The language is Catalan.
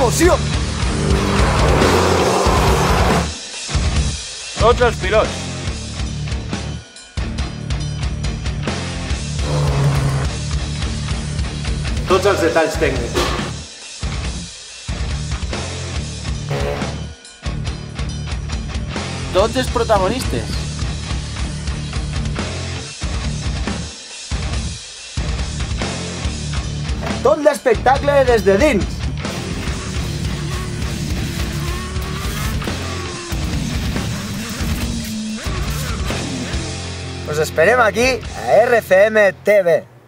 explosió! Tots els pilots. Tots els detalls tècnics. Tots els protagonistes. Tot l'espectacle des de dins. Us esperem aquí a RCM TV.